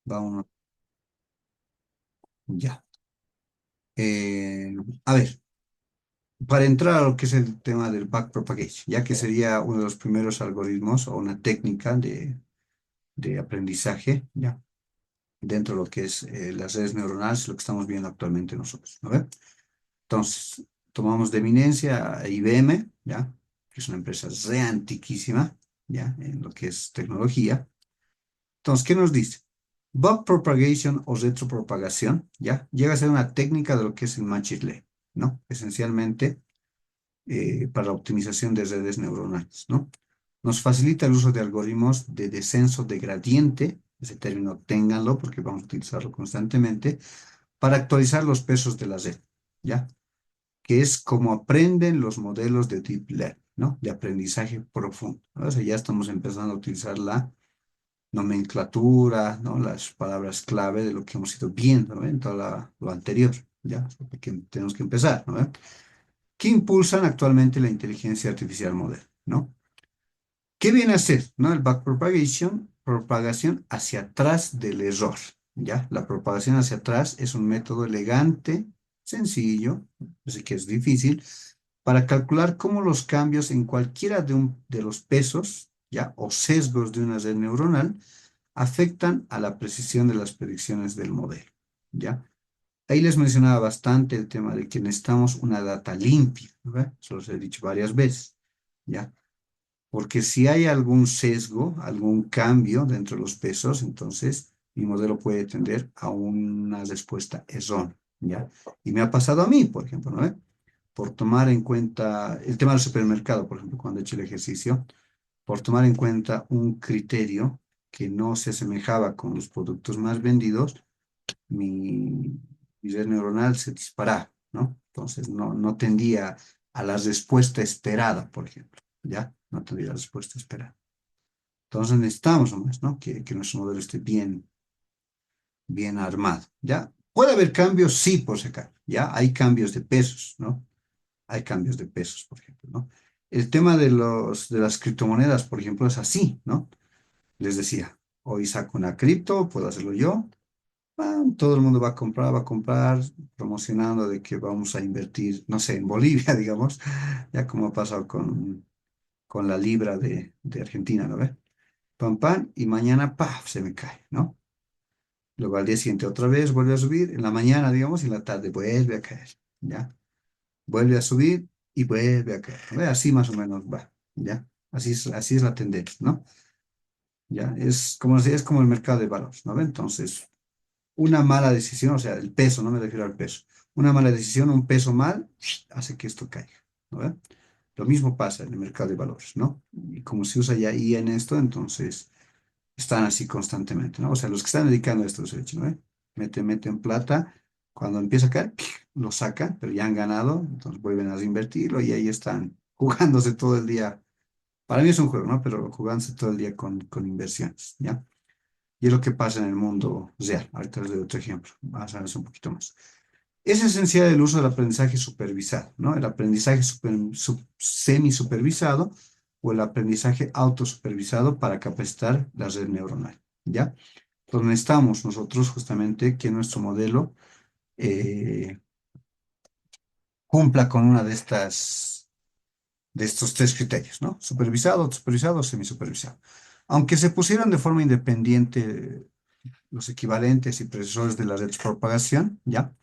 Vamos, ya. A ver, para entrar a lo que es el tema del backpropagation, ya que sería uno de los primeros algoritmos o una técnica de aprendizaje, ya, dentro de lo que es las redes neuronales, lo que estamos viendo actualmente nosotros, ¿no ve? Entonces, tomamos de eminencia a IBM, ya, que es una empresa re antiquísima, ya, en lo que es tecnología. Entonces, ¿qué nos dice? Backpropagation o retropropagación, ya, llega a ser una técnica de lo que es el machine learning, ¿no? Esencialmente, para la optimización de redes neuronales, ¿no? Nos facilita el uso de algoritmos de descenso de gradiente, ese término ténganlo porque vamos a utilizarlo constantemente, para actualizar los pesos de la red, ¿ya? Que es como aprenden los modelos de deep learning, ¿no? De aprendizaje profundo, ¿no? O sea, ya estamos empezando a utilizar la nomenclatura, ¿no? Las palabras clave de lo que hemos ido viendo, ¿no? En todo lo anterior, ¿ya? Porque tenemos que empezar, ¿no? Que impulsan actualmente la inteligencia artificial moderna, ¿no? ¿Qué viene a ser, no? El backpropagation, propagación hacia atrás del error, ¿ya? La propagación hacia atrás es un método elegante, sencillo, así que es difícil, para calcular cómo los cambios en cualquiera de los pesos, ¿ya? O sesgos de una red neuronal afectan a la precisión de las predicciones del modelo, ¿ya? Ahí les mencionaba bastante el tema de que necesitamos una data limpia, ¿verdad? Eso los he dicho varias veces, ¿ya? Porque si hay algún sesgo, algún cambio dentro de los pesos, entonces mi modelo puede tender a una respuesta errónea, ¿ya? Y me ha pasado a mí, por ejemplo, ¿no? Por tomar en cuenta el tema del supermercado, por ejemplo, cuando he hecho el ejercicio, por tomar en cuenta un criterio que no se asemejaba con los productos más vendidos, mi red neuronal se disparaba, ¿no? Entonces no tendía a la respuesta esperada, por ejemplo, ¿ya? No tendría la respuesta esperada. Entonces necesitamos nomás, ¿no? Que nuestro modelo esté bien armado, ¿ya? ¿Puede haber cambios? Sí, por si acaso, ¿ya? Hay cambios de pesos, ¿no? Hay cambios de pesos, por ejemplo, ¿no? El tema de las criptomonedas, por ejemplo, es así, ¿no? Les decía, hoy saco una cripto, puedo hacerlo yo. Todo el mundo va a comprar, promocionando de que vamos a invertir, no sé, en Bolivia, digamos, ya como ha pasado con la libra de Argentina, ¿no ve? Pam, pam, y mañana, ¡paf!, se me cae, ¿no? Luego al día siguiente otra vez vuelve a subir, en la mañana, digamos, y en la tarde vuelve a caer, ¿ya? Vuelve a subir y vuelve a caer, ¿no ve? Así más o menos va, ¿ya? Así es la tendencia, ¿no? ¿Ya? Es como el mercado de valores, ¿no ve? Entonces, una mala decisión, o sea, el peso, no me refiero al peso. Una mala decisión, un peso mal, hace que esto caiga, ¿no ve? Lo mismo pasa en el mercado de valores, ¿no? Y como se usa ya IA en esto, entonces están así constantemente, ¿no? O sea, los que están dedicando a esto se hecho, ¿no ve? Meten plata, cuando empieza a caer, lo sacan, pero ya han ganado, entonces vuelven a reinvertirlo y ahí están jugándose todo el día. Para mí es un juego, ¿no? Pero jugándose todo el día con inversiones, ¿ya? Y es lo que pasa en el mundo real. Ahorita les doy otro ejemplo. Vamos a ver eso un poquito más. Es esencial el uso del aprendizaje supervisado, ¿no? El aprendizaje semi-supervisado o el aprendizaje autosupervisado para capacitar la red neuronal, ¿ya? Entonces necesitamos nosotros justamente que nuestro modelo eh, cumpla con una de estos tres criterios, ¿no? Supervisado, autosupervisado o semisupervisado. Aunque se pusieron de forma independiente los equivalentes y predecesores de la red de propagación, ¿ya?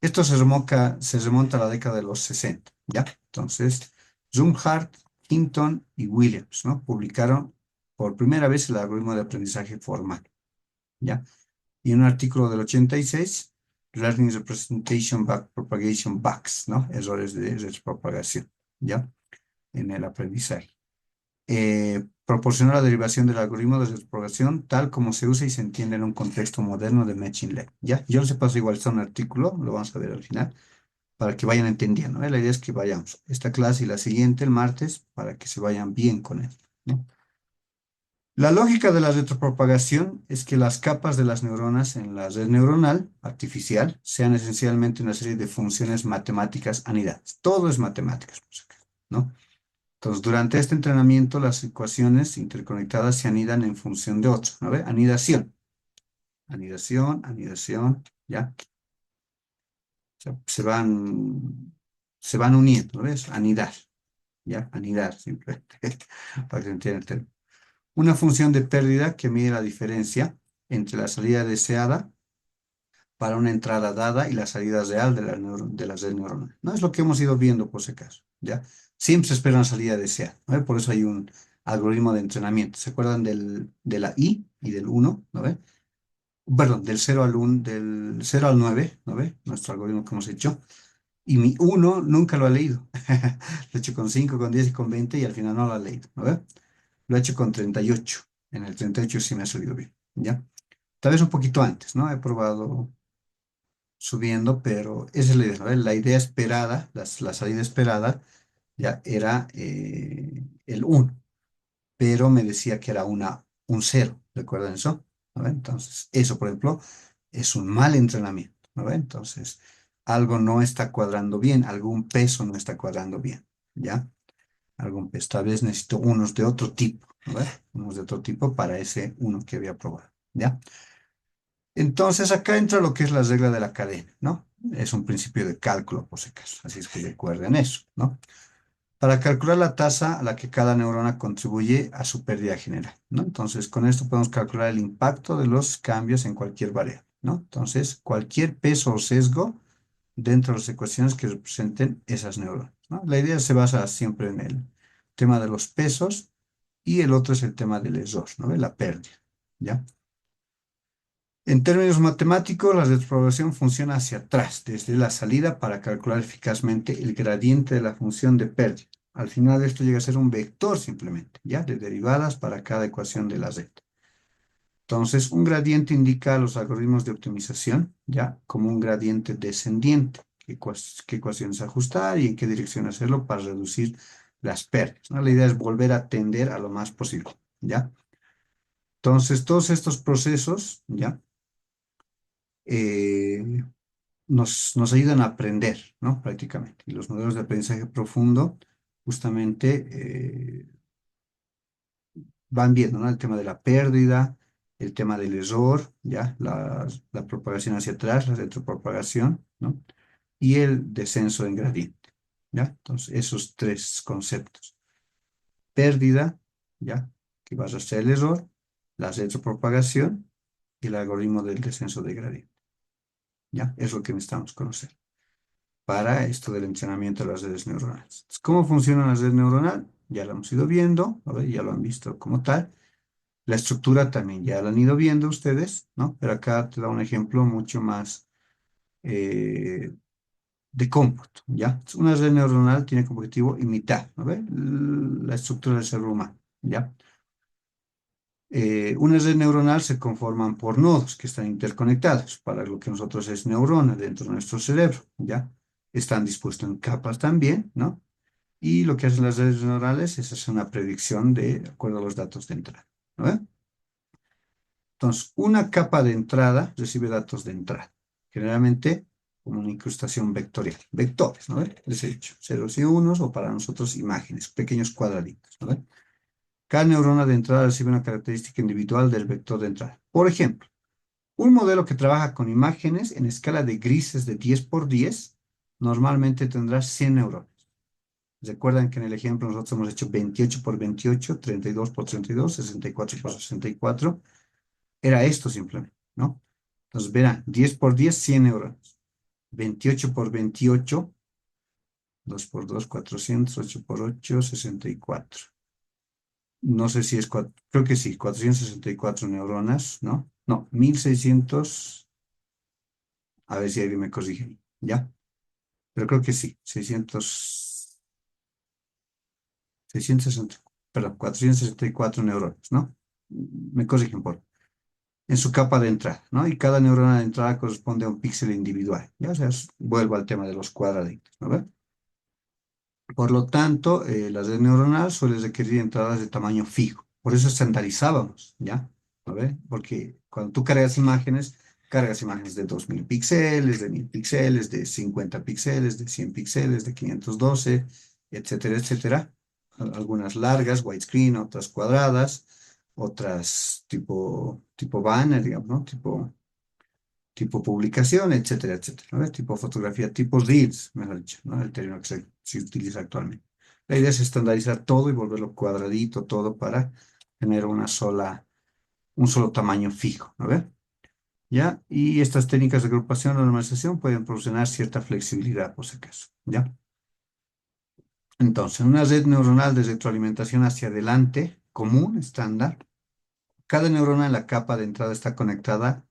Esto se remonta a la década de los 60, ¿ya? Entonces, Zumhardt, Hinton y Williams, ¿no? Publicaron por primera vez el algoritmo de aprendizaje formal, ¿ya? Y en un artículo del 86, Learning Representation Backpropagation Bugs, ¿no? Errores de retropropagación, ¿ya? En el aprendizaje. Proporcionó la derivación del algoritmo de propagación tal como se usa y se entiende en un contexto moderno de Machine Learning. ¿Ya? Yo les paso igual, está un artículo, lo vamos a ver al final, para que vayan entendiendo, ¿eh? La idea es que vayamos esta clase y la siguiente el martes para que se vayan bien con esto, ¿no? La lógica de la retropropagación es que las capas de las neuronas en la red neuronal artificial sean esencialmente una serie de funciones matemáticas anidadas. Todo es matemáticas, por si acaso, ¿no? Entonces, durante este entrenamiento, las ecuaciones interconectadas se anidan en función de otras, ¿no ve? Anidación. anidación, anidación, ¿ya? O sea, se van uniendo, ¿ves? Anidar, ¿ya? Anidar, simplemente, para que se entienda el término. Una función de pérdida que mide la diferencia entre la salida deseada para una entrada dada y la salida real de la red neuronal. ¿No? Es lo que hemos ido viendo por si acaso, ¿ya? Siempre se espera una salida deseada, ¿no ve? Por eso hay un algoritmo de entrenamiento. ¿Se acuerdan de la I y del uno? ¿No ve? Perdón, del cero al 1, del cero al 9, ¿no ve? Nuestro algoritmo que hemos hecho. Y mi uno nunca lo he leído. Lo he hecho con 5, con 10 y con 20 y al final no lo he leído, ¿no ve? Lo he hecho con 38. En el 38 sí me ha salido bien, ¿ya? Tal vez un poquito antes, ¿no? He probado subiendo, pero esa es la idea, ¿no? La idea esperada, la salida esperada, ya era el uno, pero me decía que era un cero, ¿recuerdan eso? ¿No ve? Entonces, eso, por ejemplo, es un mal entrenamiento, ¿no ve? Entonces, algo no está cuadrando bien, algún peso no está cuadrando bien, ¿ya? Algún peso, tal vez necesito unos de otro tipo, ¿no ve? Unos de otro tipo para ese uno que había probado, ¿ya? Entonces acá entra lo que es la regla de la cadena, ¿no? Es un principio de cálculo, por si acaso, así es que recuerden eso, ¿no? Para calcular la tasa a la que cada neurona contribuye a su pérdida general, ¿no? Entonces, con esto podemos calcular el impacto de los cambios en cualquier variable, ¿no? Entonces, cualquier peso o sesgo dentro de las ecuaciones que representen esas neuronas, ¿no? La idea se basa siempre en el tema de los pesos y el otro es el tema del error, ¿no? De la pérdida, ¿ya? En términos matemáticos, la retrogradación funciona hacia atrás, desde la salida, para calcular eficazmente el gradiente de la función de pérdida. Al final, esto llega a ser un vector simplemente, ¿ya? De derivadas para cada ecuación de la red. Entonces, un gradiente indica los algoritmos de optimización, ¿ya? Como un gradiente descendiente. Qué ecuaciones ajustar y en qué dirección hacerlo para reducir las pérdidas, ¿no? La idea es volver a tender a lo más posible, ¿ya? Entonces, todos estos procesos, ¿ya? Eh, nos ayudan a aprender, ¿no? Prácticamente. Y los modelos de aprendizaje profundo justamente van viendo, ¿no? El tema de la pérdida, el tema del error, ¿ya? La propagación hacia atrás, la retropropagación, ¿no? Y el descenso en gradiente, ¿ya? Entonces, esos tres conceptos. Pérdida, ¿ya? Que va a ser el error, la retropropagación y el algoritmo del descenso de gradiente, ¿ya? Es lo que necesitamos conocer para esto del entrenamiento de las redes neuronales. Entonces, ¿cómo funciona la red neuronal? Ya lo hemos ido viendo, ¿no? Ya lo han visto como tal. La estructura también ya la han ido viendo ustedes, ¿no? Pero acá te da un ejemplo mucho más eh, de cómputo, ¿ya? Una red neuronal tiene como objetivo imitar, ¿no ve? La estructura del cerebro humano, ¿ya? Una red neuronal se conforman por nodos que están interconectados para lo que nosotros es neurona dentro de nuestro cerebro, ¿ya? Están dispuestos en capas también, ¿no? Y lo que hacen las redes neuronales es hacer una predicción de acuerdo a los datos de entrada, ¿no ve? Entonces, una capa de entrada recibe datos de entrada, generalmente como una incrustación vectorial, vectores, ¿no ve? Les he dicho, ceros y unos o para nosotros imágenes, pequeños cuadraditos, ¿no ve? Cada neurona de entrada recibe una característica individual del vector de entrada. Por ejemplo, un modelo que trabaja con imágenes en escala de grises de 10 por 10 normalmente tendrá 100 neuronas. Recuerdan que en el ejemplo nosotros hemos hecho 28 por 28, 32 por 32, 64 por 64. Era esto simplemente, ¿no? Entonces verán, 10 por 10, 100 neuronas. 28 por 28, 2 por 2, 400, 8 por 8, 64. No sé si es, creo que sí, 464 neuronas, ¿no? No, 1600, a ver si alguien me corrige, ¿ya? Pero creo que sí, 660, perdón, 464 neuronas, ¿no? Me corrigen por en su capa de entrada, ¿no? Y cada neurona de entrada corresponde a un píxel individual, ¿ya? O sea, vuelvo al tema de los cuadraditos, ¿no ve? Por lo tanto, la red neuronal suele requerir entradas de tamaño fijo. Por eso estandarizábamos, ¿ya? ¿No ve? Porque cuando tú cargas imágenes de 2000 píxeles, de 1000 píxeles, de 50 píxeles, de 100 píxeles, de 512, etcétera, etcétera. Algunas largas, widescreen, otras cuadradas, otras tipo banner, digamos, ¿no? Tipo tipo publicación, etcétera, etcétera, ¿no? Tipo fotografía, tipo Reels, mejor dicho, ¿no? El término que se utiliza actualmente. La idea es estandarizar todo y volverlo cuadradito, todo para tener un solo tamaño fijo, ¿no ve? ¿Ya? Y estas técnicas de agrupación o normalización pueden proporcionar cierta flexibilidad, por si acaso, ¿ya? Entonces, una red neuronal de retroalimentación hacia adelante, común, estándar, cada neurona en la capa de entrada está conectada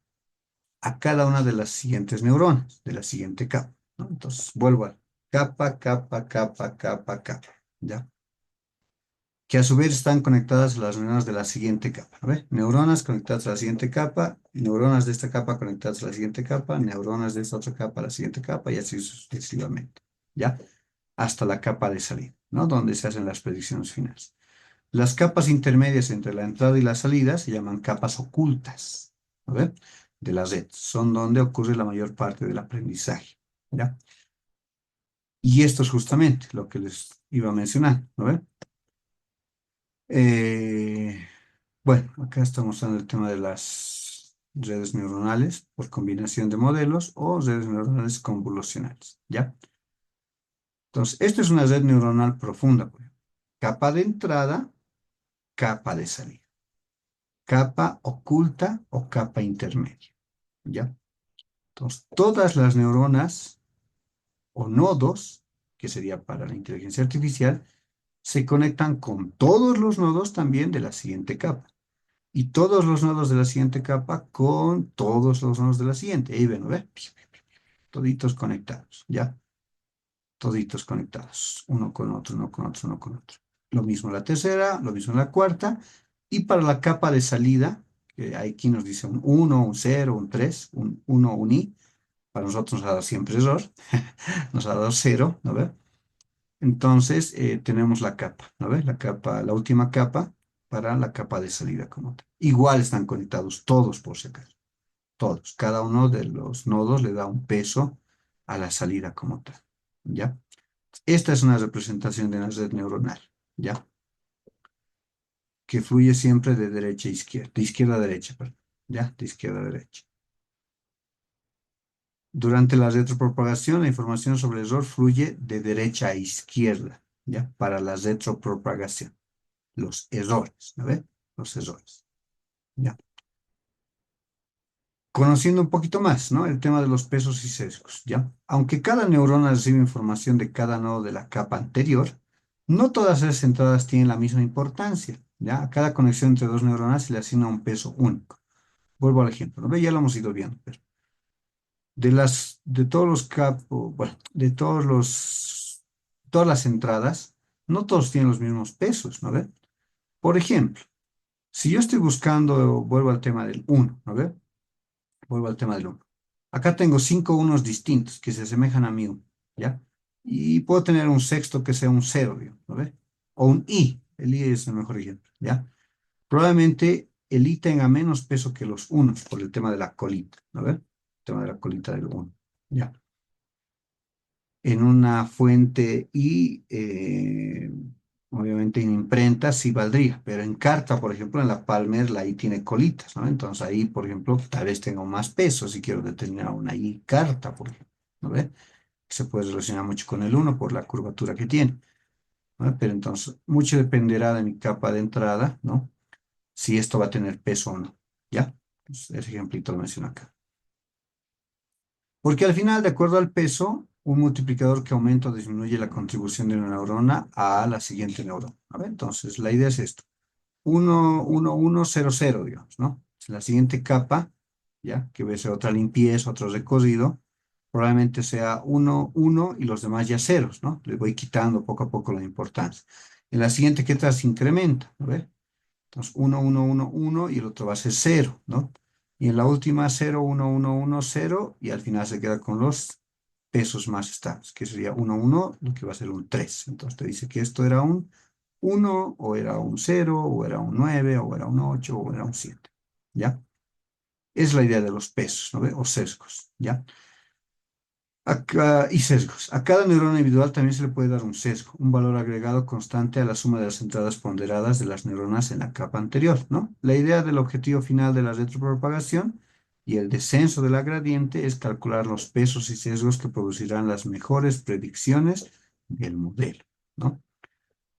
a cada una de las siguientes neuronas, de la siguiente capa, ¿no? Entonces, vuelvo a capa, capa, capa, capa, capa, ¿ya? Que a su vez están conectadas a las neuronas de la siguiente capa, ¿ve? Neuronas conectadas a la siguiente capa, neuronas de esta capa conectadas a la siguiente capa, neuronas de esta otra capa a la siguiente capa y así sucesivamente, ¿ya? Hasta la capa de salida, ¿no? Donde se hacen las predicciones finales. Las capas intermedias entre la entrada y la salida se llaman capas ocultas, ¿no? De la red. Son donde ocurre la mayor parte del aprendizaje, ¿ya? Y esto es justamente lo que les iba a mencionar, ¿no ve? Eh, bueno, acá estamos mostrando el tema de las redes neuronales por combinación de modelos o redes neuronales convolucionales, ¿ya? Entonces, esto es una red neuronal profunda, pues. Capa de entrada, capa de salida. Capa oculta o capa intermedia, ¿ya? Entonces, todas las neuronas o nodos, que sería para la inteligencia artificial, se conectan con todos los nodos también de la siguiente capa. Y todos los nodos de la siguiente capa con todos los nodos de la siguiente. Ahí ven, ¿no ve? Toditos conectados, ¿ya? Toditos conectados. Uno con otro, uno con otro, uno con otro. Lo mismo en la tercera, lo mismo en la cuarta. Y para la capa de salida, que aquí nos dice un 1, un 0, un 3, un 1, un i. Para nosotros nos ha dado siempre error. Nos ha dado 0, ¿no ve? Entonces, tenemos la capa, ¿no ves? La capa, la última capa para la capa de salida como tal. Igual están conectados todos, por si acaso. Todos. Cada uno de los nodos le da un peso a la salida como tal. ¿Ya? Esta es una representación de una red neuronal. ¿Ya? Que fluye siempre de derecha a izquierda. De izquierda a derecha, perdón. ¿Ya? De izquierda a derecha. Durante la retropropagación, la información sobre el error fluye de derecha a izquierda. ¿Ya? Para la retropropagación. Los errores, ¿no ve? Los errores, ¿ya? Conociendo un poquito más, ¿no? El tema de los pesos y sesgos, ¿ya? Aunque cada neurona recibe información de cada nodo de la capa anterior, no todas esas entradas tienen la misma importancia, ¿ya? A cada conexión entre dos neuronas se le asigna un peso único. Vuelvo al ejemplo, ¿no ve? Ya lo hemos ido viendo, pero de todos los capos, bueno, todas las entradas, no todos tienen los mismos pesos, ¿no ve? Por ejemplo, si yo estoy buscando, vuelvo al tema del uno, ¿no ve? Vuelvo al tema del uno. Acá tengo 5 unos distintos que se asemejan a mi 1, ¿ya? Y puedo tener un sexto que sea un 0, digamos, ¿no ve? O un i. El i es el mejor ejemplo, ¿ya? Probablemente el i tenga menos peso que los unos por el tema de la colita, ¿no ve? El tema de la colita del uno, ¿ya? En una fuente y obviamente en imprenta sí valdría, pero en carta, por ejemplo, en la Palmer la I tiene colitas, ¿no? Entonces ahí, por ejemplo, tal vez tenga más peso si quiero determinar una I carta, por ejemplo, ¿no ve? Se puede relacionar mucho con el uno por la curvatura que tiene, ¿no? Pero entonces, mucho dependerá de mi capa de entrada, ¿no? Si esto va a tener peso o no, ¿ya? Pues ese ejemplito lo menciono acá. Porque al final, de acuerdo al peso, un multiplicador que aumenta o disminuye la contribución de una neurona a la siguiente neurona. A ver, entonces, la idea es esto. 1, 1, 1, 0, 0, digamos, ¿no? La siguiente capa, ya, que va a ser otra limpieza, otro recorrido, probablemente sea 1, 1 y los demás ya ceros, ¿no? Le voy quitando poco a poco la importancia. En la siguiente, ¿qué tal? Se incrementa, a ver. Entonces, 1, 1, 1, 1 y el otro va a ser 0, ¿no? Y en la última 0, 1, 1, 1, 0 y al final se queda con los pesos más estables, que sería 1, 1, lo que va a ser un 3. Entonces te dice que esto era un 1 o era un 0 o era un 9 o era un 8 o era un 7, ¿ya? Es la idea de los pesos, ¿no ve? O sesgos, ¿ya? Y sesgos. A cada neurona individual también se le puede dar un sesgo, un valor agregado constante a la suma de las entradas ponderadas de las neuronas en la capa anterior, ¿no? La idea del objetivo final de la retropropagación Y el descenso de la gradiente es calcular los pesos y sesgos que producirán las mejores predicciones del modelo, ¿no?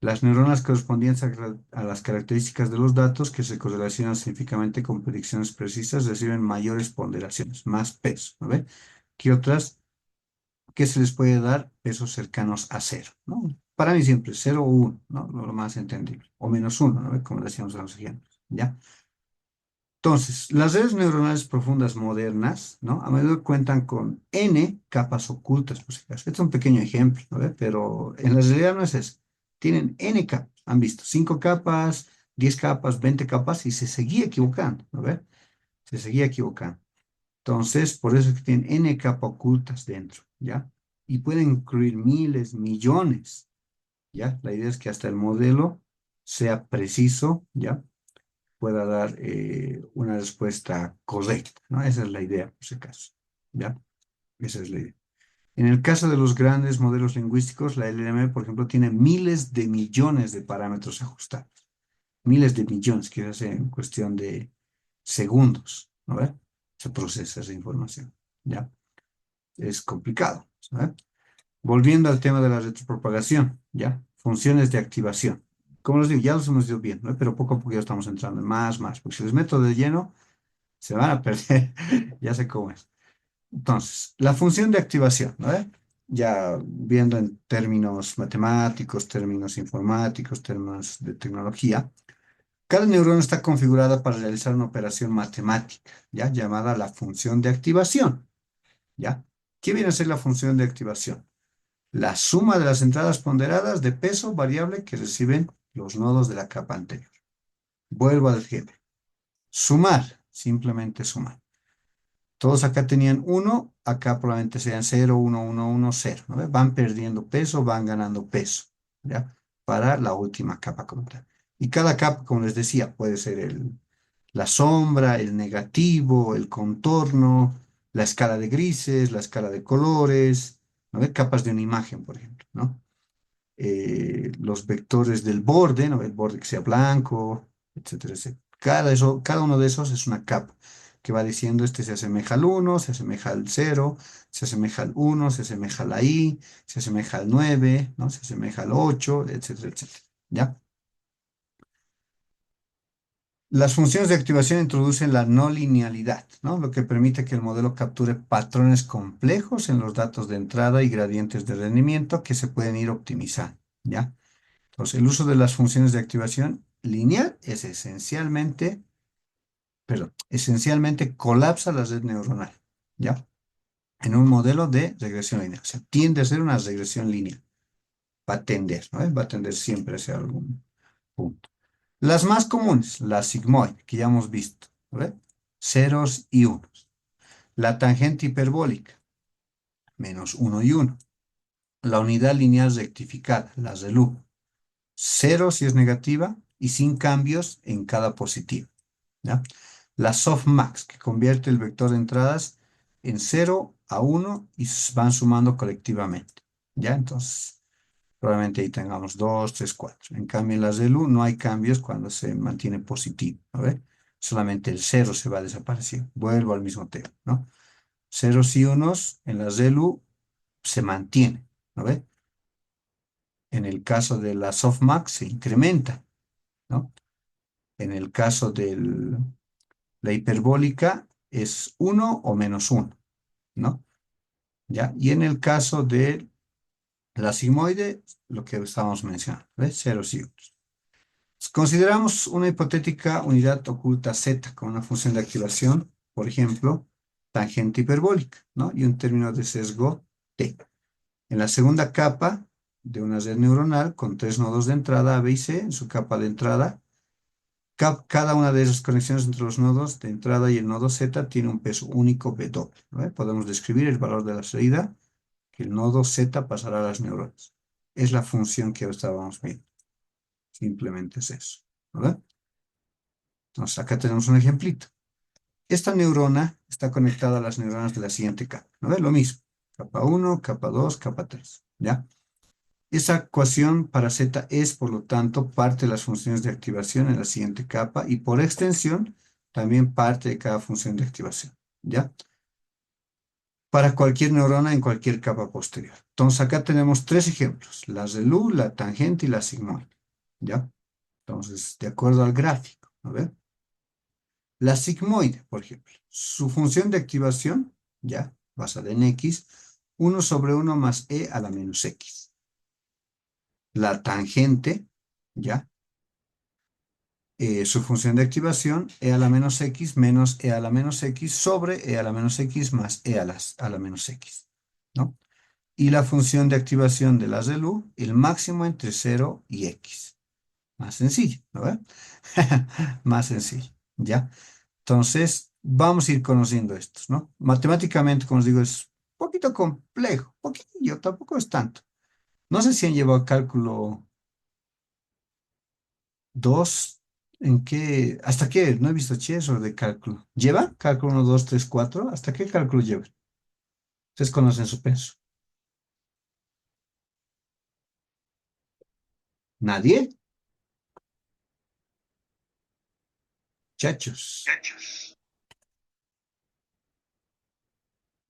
Las neuronas correspondientes a las características de los datos que se correlacionan científicamente con predicciones precisas reciben mayores ponderaciones, más peso, ¿no ve? ¿Qué otras? ¿Qué se les puede dar? Pesos cercanos a cero, ¿no? Para mí siempre 0 o 1, ¿no? Lo más entendible. O -1, ¿no ve? Como decíamos en los ejemplos, ¿ya? Entonces, las redes neuronales profundas modernas, ¿no? A menudo cuentan con n capas ocultas, por si acaso. Este es un pequeño ejemplo, ¿no ve? Pero en la realidad no es eso. Tienen n capas. Han visto 5 capas, 10 capas, 20 capas y se seguía equivocando, ¿no ve? Se seguía equivocando. Entonces, por eso es que tienen n capas ocultas dentro, ¿ya? Y pueden incluir miles, millones, ¿ya? La idea es que hasta el modelo sea preciso, ¿ya? Pueda dar una respuesta correcta, ¿no? Esa es la idea, por si acaso, ¿ya? Esa es la idea. En el caso de los grandes modelos lingüísticos, la LLM, por ejemplo, tiene miles de millones de parámetros ajustados. Miles de millones, que hace en cuestión de segundos, ¿no ve? Se procesa esa información, ¿ya? Es complicado, ¿sabes? Volviendo al tema de la retropropagación, ¿ya? Funciones de activación. Como les digo, ya los hemos ido viendo, ¿no? Pero poco a poco ya estamos entrando en más, porque si les meto de lleno, se van a perder. Ya sé cómo es. Entonces, la función de activación, ¿no? Ya viendo en términos matemáticos, términos informáticos, términos de tecnología, cada neurona está configurada para realizar una operación matemática, ¿ya? Llamada la función de activación, ¿ya? ¿Qué viene a ser la función de activación? La suma de las entradas ponderadas de peso variable que reciben los nodos de la capa anterior. Vuelvo al ejemplo. Sumar, simplemente sumar. Todos acá tenían 1, acá probablemente sean 0, 1, 1, 1, 0. ¿No ve? Van perdiendo peso, van ganando peso, ¿ya? Para la última capa como tal. Y cada capa, como les decía, puede ser la sombra, el negativo, el contorno, la escala de grises, la escala de colores, ¿no ve? Capas de una imagen, por ejemplo, ¿no? Los vectores del borde, ¿no? El borde que sea blanco, etcétera, etcétera. Cada uno de esos es una capa que va diciendo este se asemeja al 1, se asemeja al 0, se asemeja al 1, se asemeja a la I, se asemeja al 9, ¿no? Se asemeja al 8, etcétera, etcétera. ¿Ya? Las funciones de activación introducen la no linealidad, ¿no? Lo que permite que el modelo capture patrones complejos en los datos de entrada y gradientes de rendimiento que se pueden ir optimizando, ¿ya? Entonces, el uso de las funciones de activación lineal es esencialmente colapsa la red neuronal, ¿ya? En un modelo de regresión lineal. O sea, tiende a ser una regresión lineal. Va a tender, ¿no? Va a tender siempre hacia algún punto. Las más comunes, la sigmoide, que ya hemos visto, ¿no? Ceros y unos. La tangente hiperbólica, -1 y 1. La unidad lineal rectificada, la ReLU. Cero si es negativa y sin cambios en cada positivo, ¿ya? La softmax, que convierte el vector de entradas en 0 a 1 y van sumando colectivamente, ¿ya? Entonces, probablemente ahí tengamos 2, 3, 4. En cambio, en las ReLU no hay cambios cuando se mantiene positivo, ¿no ve? Solamente el 0 se va a desaparecer. Vuelvo al mismo tema, ¿no? Ceros y unos en las ReLU se mantiene, ¿no ve? En el caso de la softmax se incrementa, ¿no? En el caso de la hiperbólica es 1 o -1, ¿no? ¿Ya? Y en el caso de la sigmoide, lo que estábamos mencionando, ¿ves? Ceros y unos. Consideramos una hipotética unidad oculta Z con una función de activación, por ejemplo, tangente hiperbólica, ¿no? Y un término de sesgo T. En la segunda capa de una red neuronal con 3 nodos de entrada A, B y C, en su capa de entrada, cada una de esas conexiones entre los nodos de entrada y el nodo Z tiene un peso único B doble, ¿no? Podemos describir el valor de la salida, que el nodo Z pasará a las neuronas. Es la función que estábamos viendo. Simplemente es eso, ¿verdad? Entonces, acá tenemos un ejemplito. Esta neurona está conectada a las neuronas de la siguiente capa, ¿no ve? Lo mismo. Capa 1, capa 2, capa 3, ¿ya? Esa ecuación para Z es, por lo tanto, parte de las funciones de activación en la siguiente capa y por extensión también parte de cada función de activación, ¿ya? Para cualquier neurona en cualquier capa posterior. Entonces acá tenemos tres ejemplos, las de luz, la tangente y la sigmoide, ¿ya? Entonces, de acuerdo al gráfico, a ver, la sigmoide, por ejemplo, su función de activación, ¿ya? Basada en x, 1/1 más e a la menos x. La tangente, ¿ya? Su función de activación, e a la menos x menos e a la menos x sobre e a la menos x más e a la menos x, ¿no? Y la función de activación de las de LU, el máximo entre 0 y X. Más sencillo, ¿no ve? Más sencillo, ¿ya? Entonces, vamos a ir conociendo estos, ¿no? Matemáticamente, como os digo, es un poquito complejo, poquillo, tampoco es tanto. No sé si han llevado cálculo 2, ¿en qué? ¿Hasta qué? No he visto eso de cálculo. ¿Lleva? Cálculo 1, 2, 3, 4. ¿Hasta qué cálculo llevan? Ustedes conocen su peso. ¿Nadie? Chachos.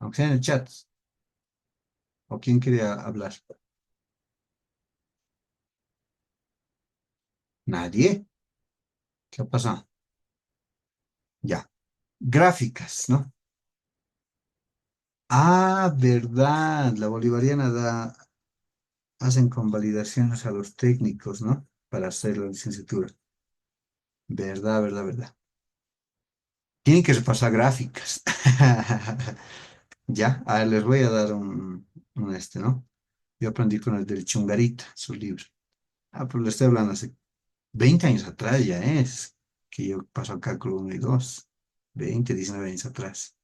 Aunque sea en el chat. ¿O quién quería hablar? Nadie. ¿Qué ha pasado? Ya. Gráficas, ¿no? Ah, verdad. La bolivariana hacen convalidaciones a los técnicos, ¿no? Para hacer la licenciatura. Verdad, verdad, verdad. Tienen que repasar gráficas. Ya, a ver, les voy a dar ¿no? Yo aprendí con el del Chungarita, su libro. Ah, pues le estoy hablando hace 20 años atrás ya es, que yo paso a cálculo 1 y 2. 19 años atrás.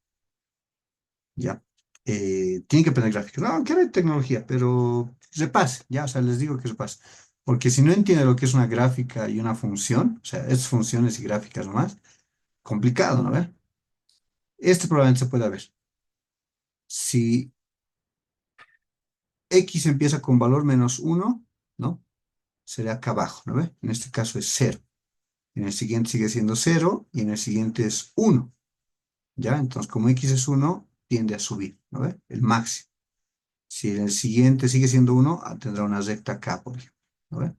Ya. Tienen que aprender gráficos. No, que hay tecnología, pero repase, ya, o sea, les digo que repase. Porque si no entiende lo que es una gráfica y una función, o sea, es funciones y gráficas nomás, complicado, ¿no? ¿Ve? Este probablemente se puede ver. Si x empieza con valor -1, ¿no? Será acá abajo, ¿no ve? En este caso es 0. En el siguiente sigue siendo 0 y en el siguiente es 1. ¿Ya? Entonces, como x es 1, tiende a subir, ¿no ve? El máximo. Si en el siguiente sigue siendo 1, tendrá una recta acá, por ejemplo, ¿no ve? O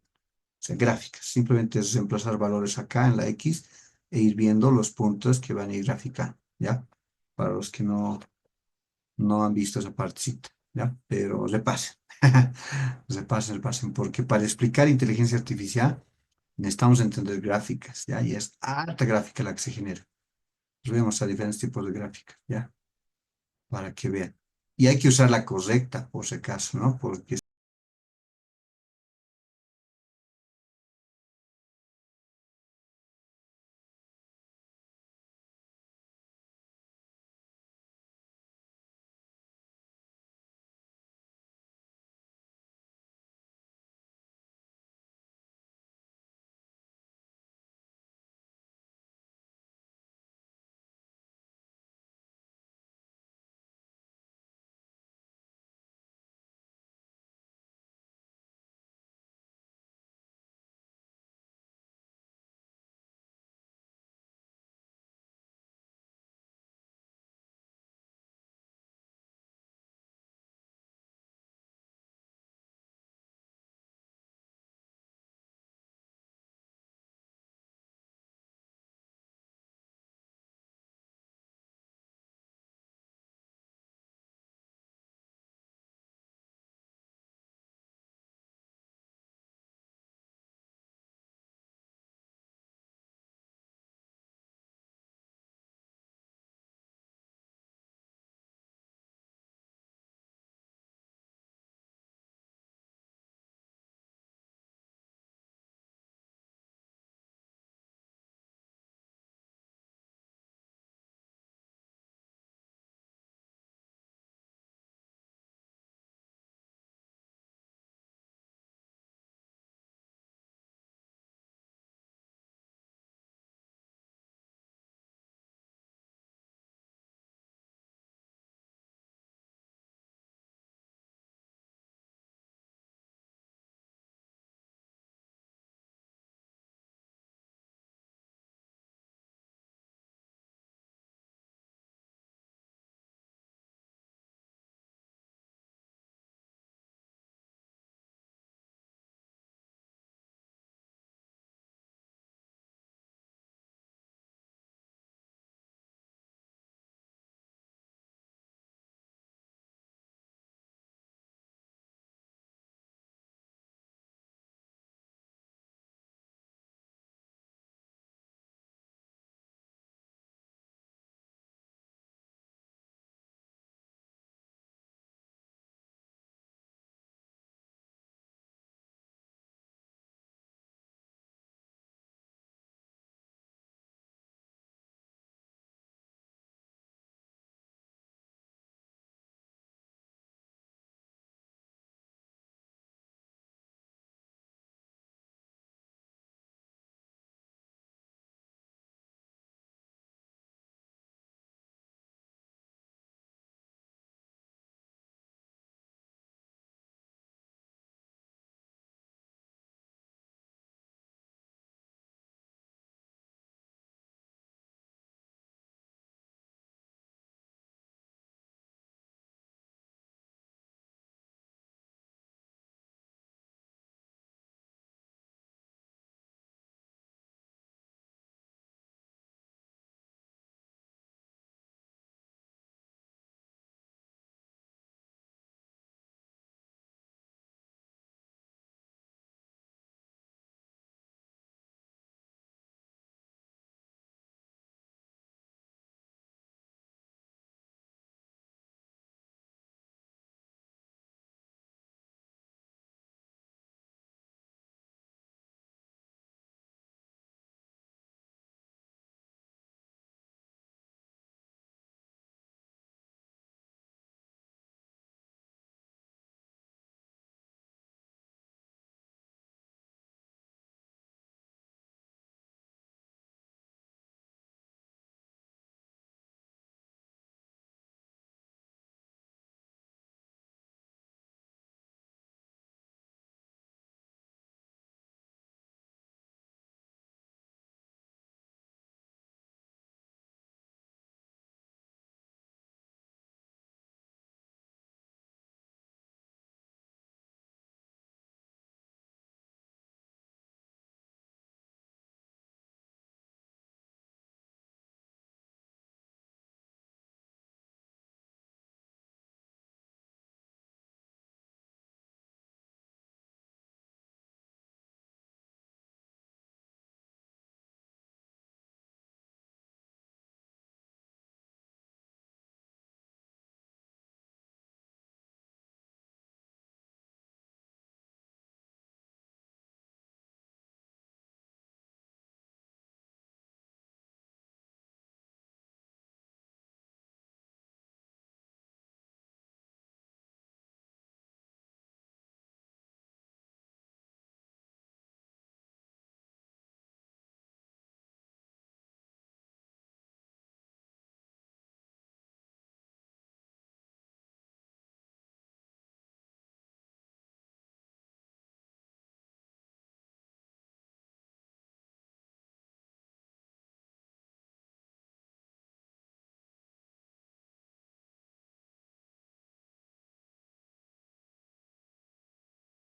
sea, gráficas. Simplemente es reemplazar valores acá en la x e ir viendo los puntos que van a ir graficando, ¿ya? Para los que no han visto esa partecita, ¿ya? Pero repasen. Repasen, repasen, porque para explicar inteligencia artificial necesitamos entender gráficas, ¿ya? Y es harta gráfica la que se genera. Vemos a diferentes tipos de gráficas, ¿ya? Para que vean. Y hay que usar la correcta, por si acaso, ¿no? Porque